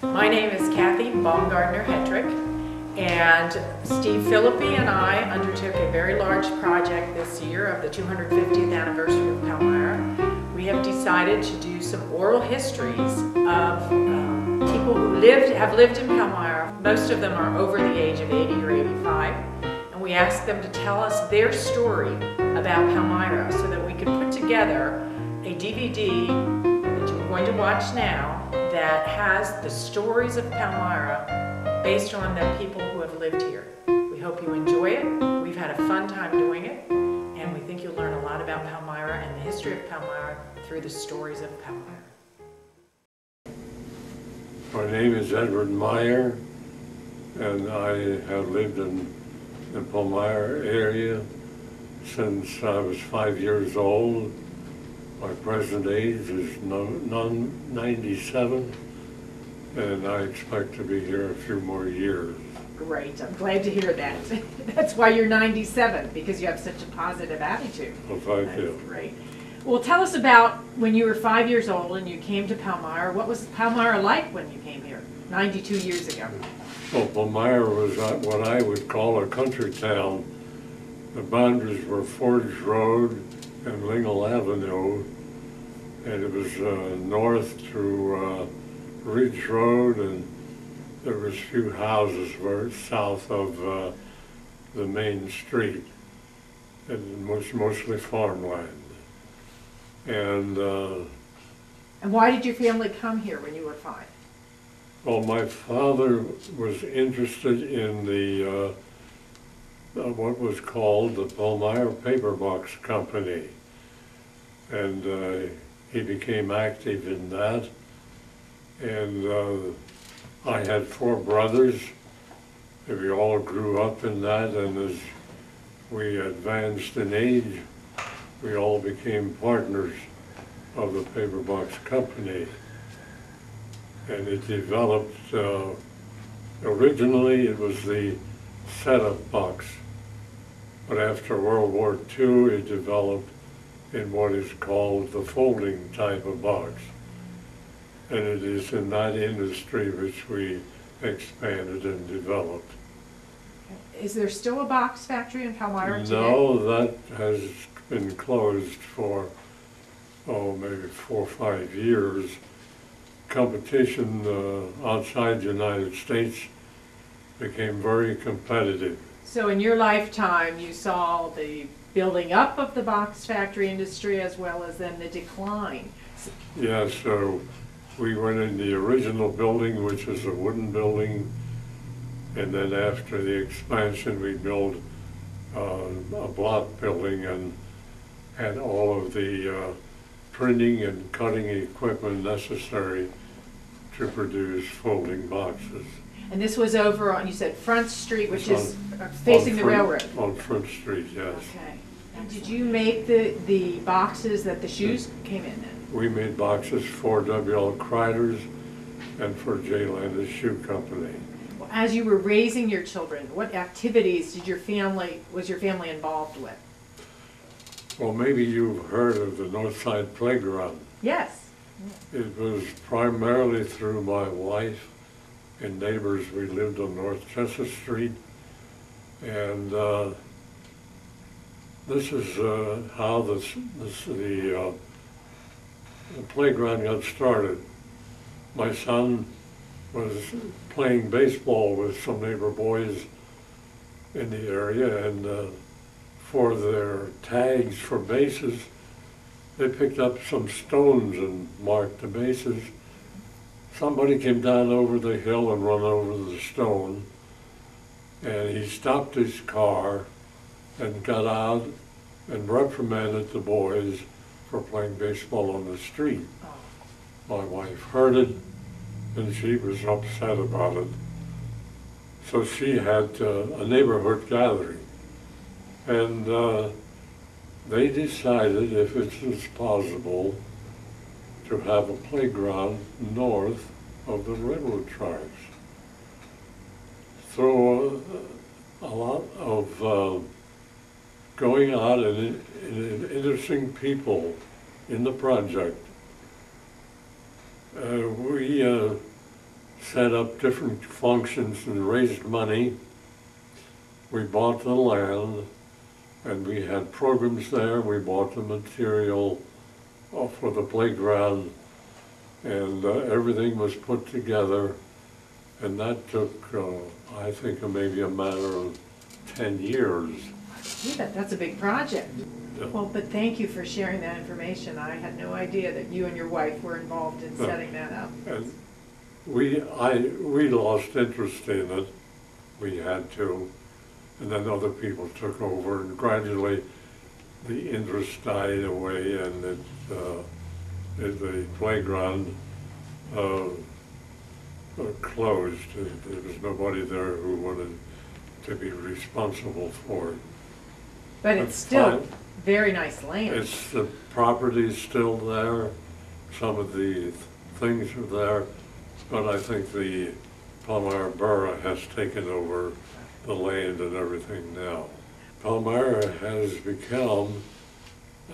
My name is Kathy Baumgartner-Hetrick, and Steve Philippi and I undertook a very large project this year of the 250th anniversary of Palmyra. We have decided to do some oral histories of people who have lived in Palmyra. Most of them are over the age of 80 or 85, and we asked them to tell us their story about Palmyra so that we could put together a DVD that you're going to watch now that has the stories of Palmyra based on the people who have lived here. We hope you enjoy it. We've had a fun time doing it, and we think you'll learn a lot about Palmyra and the history of Palmyra through the stories of Palmyra. My name is Edward Meyer, and I have lived in the Palmyra area since I was 5 years old. My present age is 97, and I expect to be here a few more years. Great, I'm glad to hear that. That's why you're 97, because you have such a positive attitude. Well, thank you. That's great. Well, tell us about when you were 5 years old and you came to Palmyra. What was Palmyra like when you came here 92 years ago? Well, Palmyra was what I would call a country town. The boundaries were Forge Road and Lingle Avenue, and it was north through Ridge Road, and there was few houses were south of the main street, and it was mostly farmland. And why did your family come here when you were 5? Well, my father was interested in the what was called the Palmyra Paper Box Company, and he became active in that. And I had 4 brothers. We all grew up in that, and as we advanced in age, we all became partners of the paper box company. And it developed, originally it was the setup box, but after World War II it developed in what is called the folding type of box. And it is in that industry which we expanded and developed. Is there still a box factory in Palmyra today? No, that has been closed for, maybe 4 or 5 years. Competition outside the United States became very competitive. So in your lifetime, you saw the building up of the box factory industry as well as then the decline. Yeah, so we went in the original building, which was a wooden building, and then after the expansion we built a block building and had all of the printing and cutting equipment necessary to produce folding boxes. And this was over on, you said, Front Street, which is facing the railroad? On Front Street, yes. Okay. And did you make the boxes that the shoes came in? We made boxes for W.L. Kreider's and for J. Landis Shoe Company. Well, as you were raising your children, what activities was your family involved with? Well, maybe you've heard of the Northside Playground. Yes. It was primarily through my wife and neighbors. We lived on North Chester Street, and this is how the playground got started. My son was playing baseball with some neighbor boys in the area, and for their tags for bases, they picked up some stones and marked the bases. Somebody came down over the hill and run over the stone, and he stopped his car and got out and reprimanded the boys for playing baseball on the street. My wife heard it, and she was upset about it. So she had a neighborhood gathering, and they decided if it was possible to have a playground north of the railroad tracks. Through a lot of going out and interesting people in the project, we set up different functions and raised money. We bought the land, and we had programs there. We bought the material for the playground, and everything was put together. And that took, I think, maybe a matter of 10 years. Yeah, that's a big project. Yeah. Well, but thank you for sharing that information. I had no idea that you and your wife were involved in setting that up. And we lost interest in it. We had to, and then other people took over, and gradually the interest died away, and the playground closed. There was nobody there who wanted to be responsible for it. But it's still very nice land. The property's still there. Some of the things are there, but I think the Palmyra Borough has taken over the land and everything now. Palmyra has become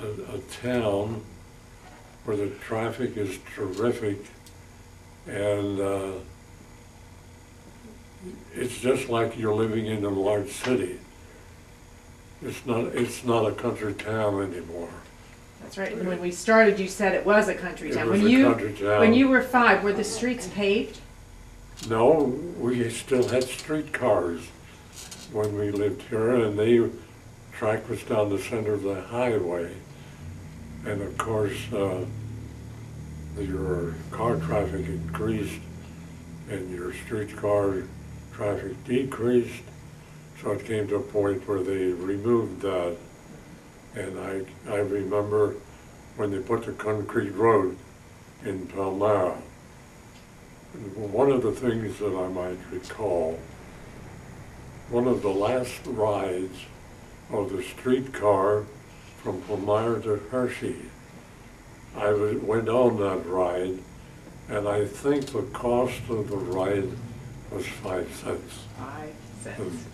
a town where the traffic is terrific, and it's just like you're living in a large city. It's not a country town anymore. That's right. And when we started, you said it was a country town. It was a country town. When you were 5, were the streets paved? No, we still had streetcars when we lived here, and the track was down the center of the highway. And of course, your car traffic increased and your streetcar traffic decreased. So it came to a point where they removed that. And I remember when they put the concrete road in Palmyra. One of the things that I might recall, one of the last rides of the streetcar from Palmyra to Hershey, I went on that ride, and I think the cost of the ride was 5 cents. 5 cents.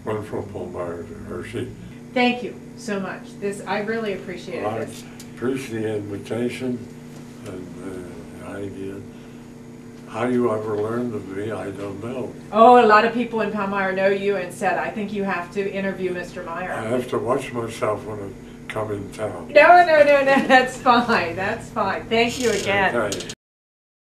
Went from Palmyra to Hershey. Thank you so much. I really appreciate I this. appreciate the invitation and the idea. How you ever learned of me, I don't know. Oh, a lot of people in Palmyra know you and said, I think you have to interview Mr. Meyer. I have to watch myself when I come in town. No, that's fine. That's fine. Thank you again. Okay.